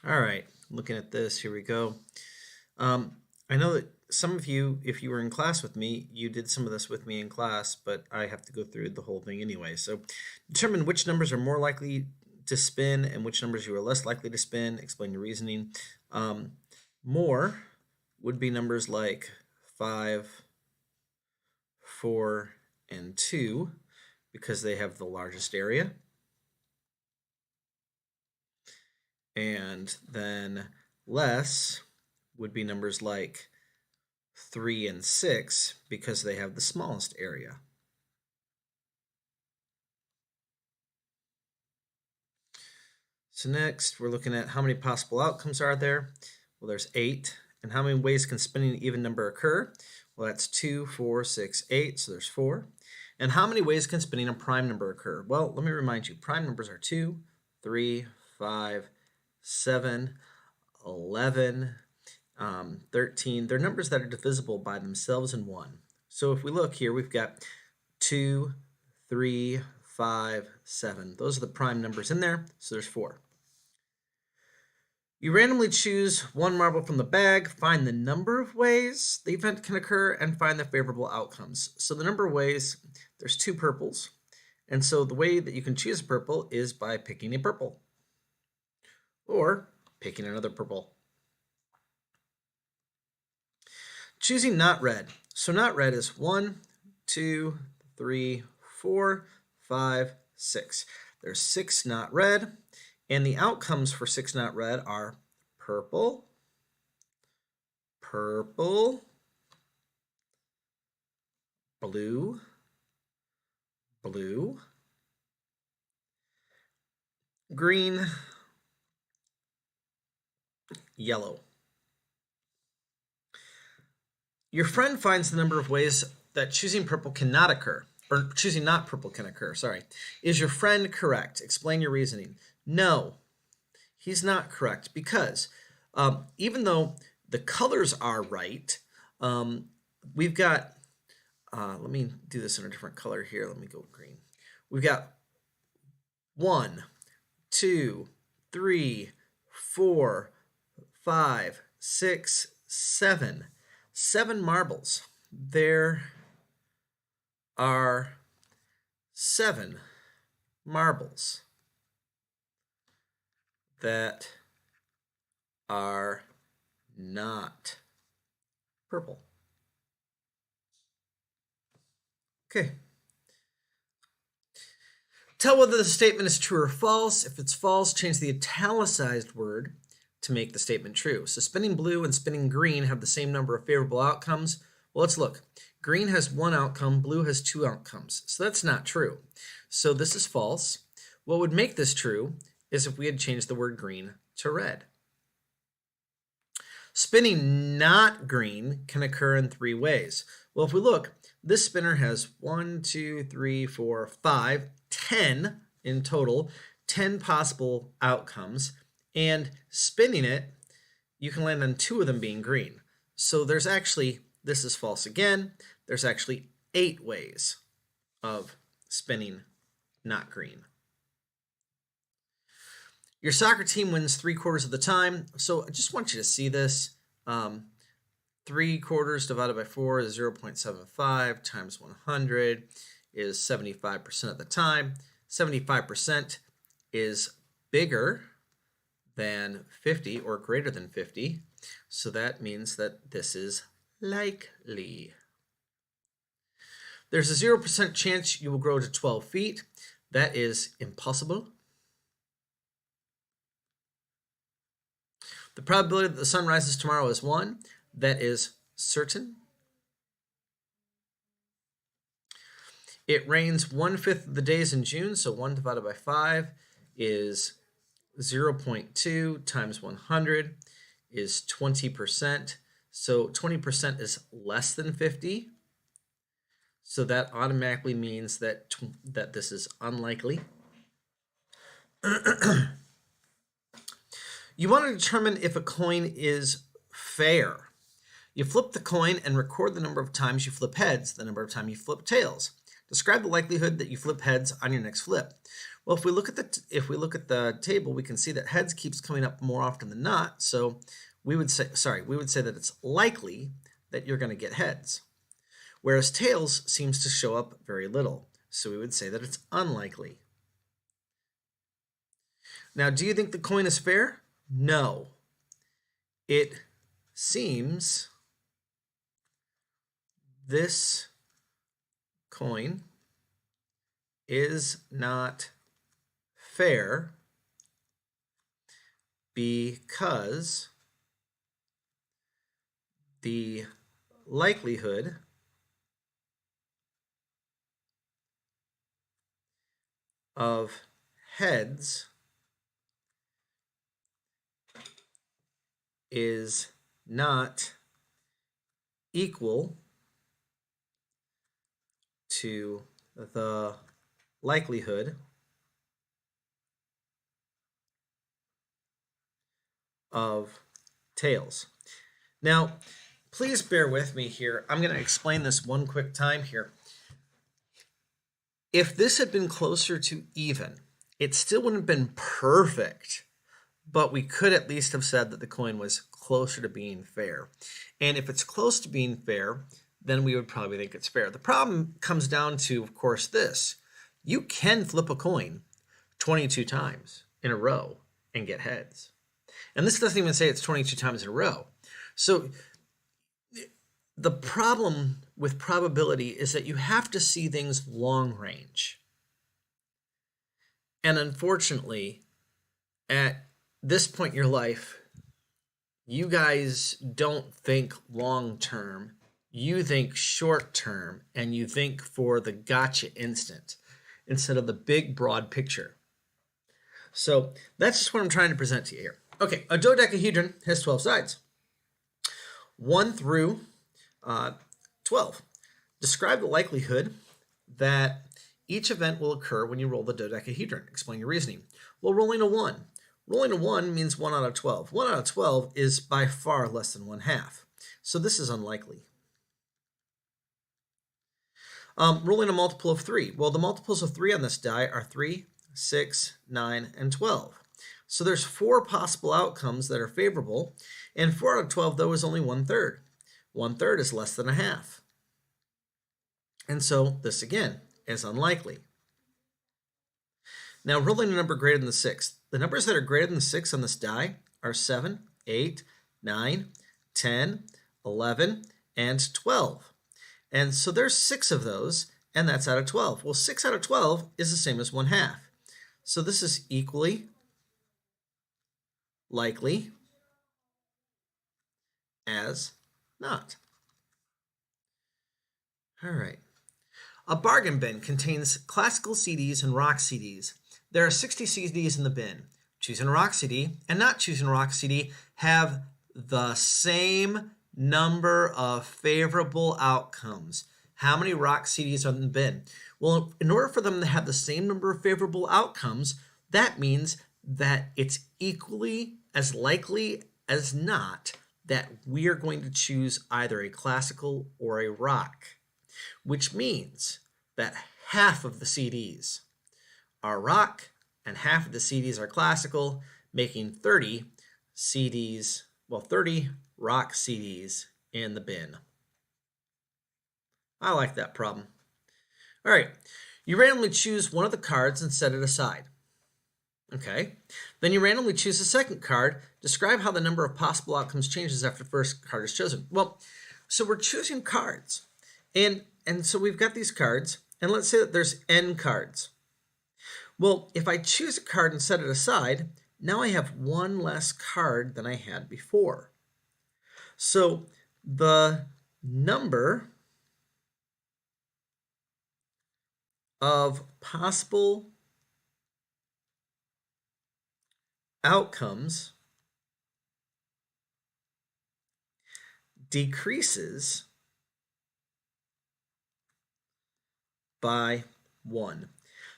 All right, looking at this, here we go. I know that some of you, if you were in class with me, you did some of this with me in class, but I have to go through the whole thing anyway. So determine which numbers are more likely to spin and which numbers you are less likely to spin. Explain your reasoning. More would be numbers like 5, 4, and 2 because they have the largest area. And then less would be numbers like 3 and 6 because they have the smallest area. So next, we're looking at how many possible outcomes are there. Well, there's 8. And how many ways can spinning an even number occur? Well, that's 2, 4, 6, 8, so there's 4. And how many ways can spinning a prime number occur? Well, let me remind you, prime numbers are 2, 3, 5, 7, 11, 13. They're numbers that are divisible by themselves in 1. So if we look here, we've got 2, 3, 5, 7. Those are the prime numbers in there, so there's 4. You randomly choose one marble from the bag, find the number of ways the event can occur, and find the favorable outcomes. So the number of ways, there's 2 purples, and so the way that you can choose a purple is by picking a purple, or picking another purple. Choosing not red. So not red is 1, 2, 3, 4, 5, 6. There's 6 not red. And the outcomes for 6 not red are purple, purple, blue, blue, green, yellow. Your friend finds the number of ways that choosing purple cannot occur, or choosing not purple can occur, sorry. Is your friend correct? Explain your reasoning. No, he's not correct because even though the colors are right, we've got, let me do this in a different color here. Let me go green. We've got 1, 2, 3, 4, 5, 6, 7. 7 marbles. There are 7 marbles that are not purple. Okay. Tell whether the statement is true or false. If it's false, change the italicized word to make the statement true. So spinning blue and spinning green have the same number of favorable outcomes. Well, let's look. Green has 1 outcome, blue has 2 outcomes. So that's not true. So this is false. What would make this true is if we had changed the word green to red. Spinning not green can occur in 3 ways. Well, if we look, this spinner has 1, 2, 3, 4, 5, 10 in total, 10 possible outcomes. And spinning it, you can land on 2 of them being green. So there's actually, this is false again, there's actually 8 ways of spinning not green. Your soccer team wins 3/4 of the time. So I just want you to see this. 3/4 divided by 4 is 0.75 times 100 is 75% of the time. 75% is bigger than 50 or greater than 50. So that means that this is likely. There's a 0% chance you will grow to 12 feet. That is impossible. The probability that the sun rises tomorrow is 1. That is certain. It rains 1/5 of the days in June, so 1 divided by 5 is 0.2 times 100 is 20%. So 20% is less than 50. So that automatically means that this is unlikely. You want to determine if a coin is fair. You flip the coin and record the number of times you flip heads, the number of times you flip tails. Describe the likelihood that you flip heads on your next flip. Well, if we look at the table, we can see that heads keeps coming up more often than not. So we would say that it's likely that you're going to get heads, whereas tails seems to show up very little. So we would say that it's unlikely. Now, do you think the coin is fair? No. It seems this coin is not fair because the likelihood of heads is not equal to the likelihood of tails. Now, please bear with me here. I'm going to explain this one quick time here. If this had been closer to even, it still wouldn't have been perfect, but we could at least have said that the coin was closer to being fair. And if it's close to being fair, then we would probably think it's fair. The problem comes down to, of course, this. You can flip a coin 22 times in a row and get heads. And this doesn't even say it's 22 times in a row. So the problem with probability is that you have to see things long range. And unfortunately, at this point in your life, you guys don't think long term. You think short term, and you think for the gotcha instant instead of the big, broad picture. So that's just what I'm trying to present to you here. Okay, a dodecahedron has 12 sides. 1 through 12. Describe the likelihood that each event will occur when you roll the dodecahedron. Explain your reasoning. Well, rolling a 1. Rolling a 1 means 1 out of 12. 1 out of 12 is by far less than 1/2. So this is unlikely. Rolling a multiple of 3. Well, the multiples of 3 on this die are 3, 6, 9, and 12. So there's 4 possible outcomes that are favorable, and 4 out of 12, though, is only 1/3. 1/3 is less than 1/2. And so this, again, is unlikely. Now, rolling a number greater than the 6. The numbers that are greater than 6 on this die are 7, 8, 9, 10, 11, and 12. And so there's 6 of those, and that's out of 12. Well, 6 out of 12 is the same as 1/2. So this is equally likely as not. All right. A bargain bin contains classical CDs and rock CDs. There are 60 CDs in the bin. Choosing a rock CD and not choosing a rock CD have the same number of favorable outcomes. How many rock CDs are in the bin? Well, in order for them to have the same number of favorable outcomes, that means that it's equally as likely as not that we are going to choose either a classical or a rock, which means that half of the CDs are rock and half of the CDs are classical, making 30 CDs, well, 30 rock CDs in the bin. I like that problem. All right, you randomly choose one of the cards and set it aside. Okay, then you randomly choose the second card. Describe how the number of possible outcomes changes after the first card is chosen. Well, so we're choosing cards. And so we've got these cards, and let's say that there's n cards. Well, if I choose a card and set it aside, now I have one less card than I had before. So the number of possible outcomes decreases by 1.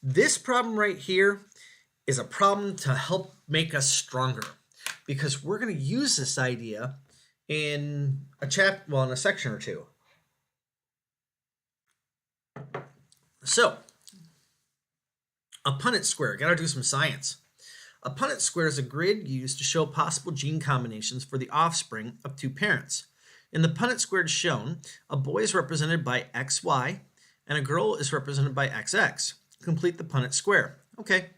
This problem right here is a problem to help make us stronger, because we're going to use this idea in a section or two. So, a Punnett square, gotta do some science. A Punnett square is a grid used to show possible gene combinations for the offspring of two parents. In the Punnett squared shown, a boy is represented by XY and a girl is represented by XX. Complete the Punnett square. Okay,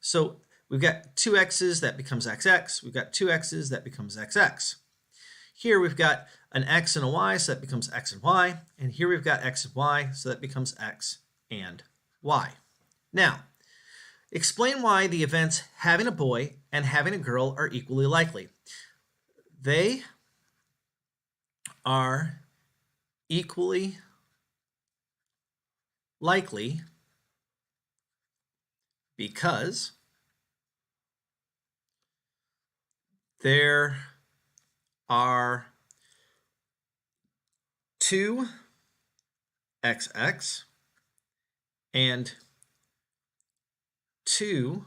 so we've got two X's, that becomes XX. We've got two X's, that becomes XX. Here we've got an X and a Y, so that becomes X and Y. And here we've got X and Y, so that becomes X and Y. Now, explain why the events having a boy and having a girl are equally likely. They are equally likely because there are two XX and two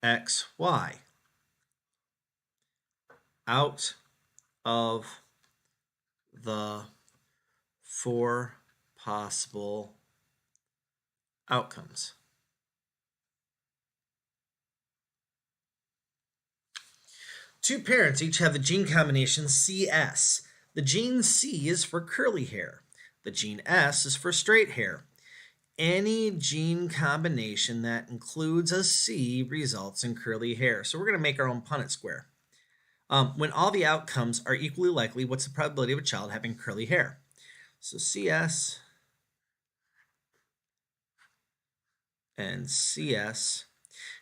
XY out of the four possible outcomes. Two parents each have the gene combination CS. The gene C is for curly hair. The gene S is for straight hair. Any gene combination that includes a C results in curly hair. So we're going to make our own Punnett square. When all the outcomes are equally likely, what's the probability of a child having curly hair? So CS and CS,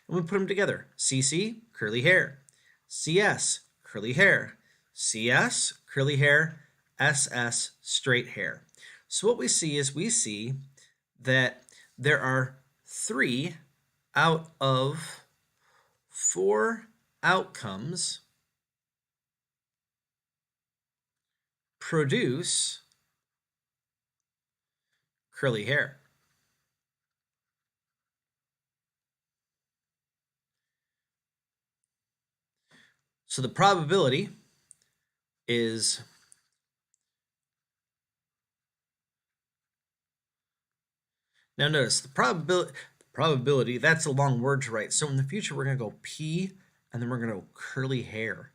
and we put them together. CC, curly hair. CS, curly hair. CS, curly hair. SS, straight hair. So what we see is that there are 3 out of 4 outcomes produce curly hair. So the probability is now notice the probability, that's a long word to write. So in the future we're going to go P and then we're going to go curly hair.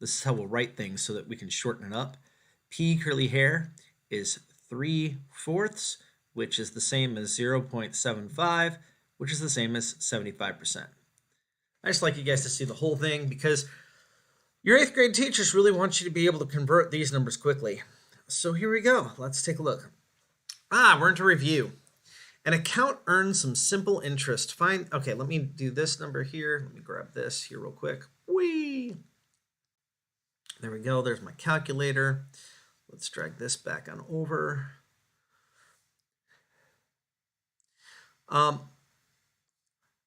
This is how we'll write things so that we can shorten it up. P curly hair is 3/4, which is the same as 0.75, which is the same as 75%. I just like you guys to see the whole thing because your 8th grade teachers really want you to be able to convert these numbers quickly. So here we go. Let's take a look. We're into review. An account earns some simple interest. Okay, let me do this number here. Let me grab this here real quick. Whee! There we go. There's my calculator. Let's drag this back on over.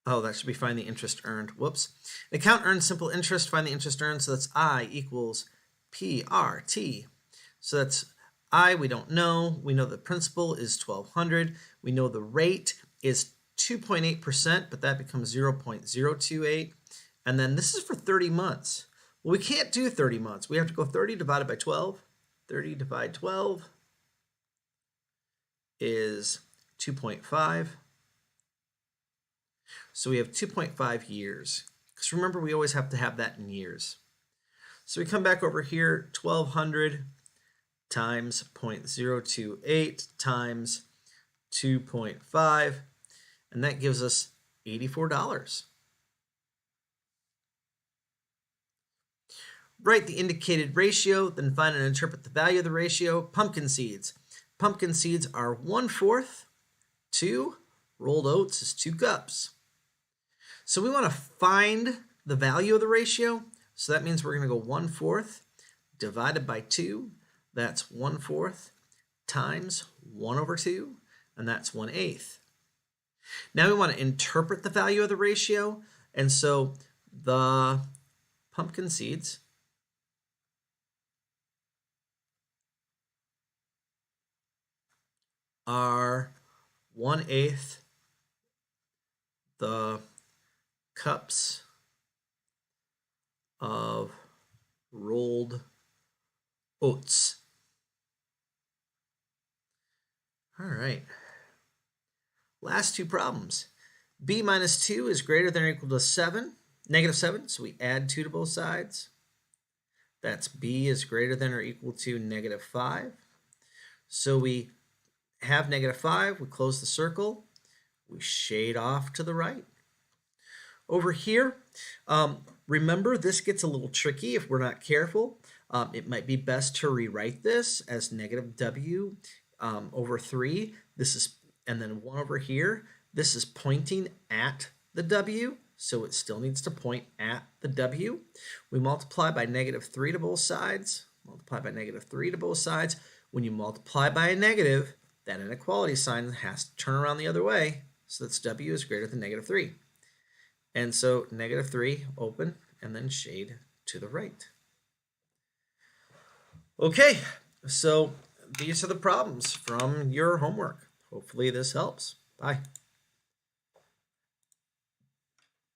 That should be find the interest earned. Whoops. An account earns simple interest, find the interest earned. So that's I equals PRT. So that's I, we don't know. We know the principal is 1,200. We know the rate is 2.8%, but that becomes 0.028. And then this is for 30 months. Well, we can't do 30 months. We have to go 30 divided by 12. 30 divided 12 is 2.5. So we have 2.5 years. Because remember, we always have to have that in years. So we come back over here, 1,200 times 0.028 times 2.5, and that gives us $84. Write the indicated ratio, then find and interpret the value of the ratio. Pumpkin seeds. Pumpkin seeds are 1/4. 2 rolled oats is 2 cups. So we want to find the value of the ratio. So that means we're going to go 1/4 divided by 2. That's 1/4 times 1/2, and that's 1/8. Now we want to interpret the value of the ratio, and so the pumpkin seeds are 1/8 the cups of rolled oats. All right. Last two problems. B minus 2 is greater than or equal to 7, negative 7, so we add 2 to both sides. That's B is greater than or equal to negative 5. So we have negative 5, we close the circle, we shade off to the right. Over here, remember this gets a little tricky if we're not careful. It might be best to rewrite this as negative W over 3. This is, and then 1 over here. This is pointing at the W, so it still needs to point at the W. We multiply by negative 3 to both sides. Multiply by negative 3 to both sides. When you multiply by a negative, that inequality sign has to turn around the other way, so that's W is greater than negative 3. And so negative 3, open, and then shade to the right. Okay, so these are the problems from your homework. Hopefully this helps. Bye.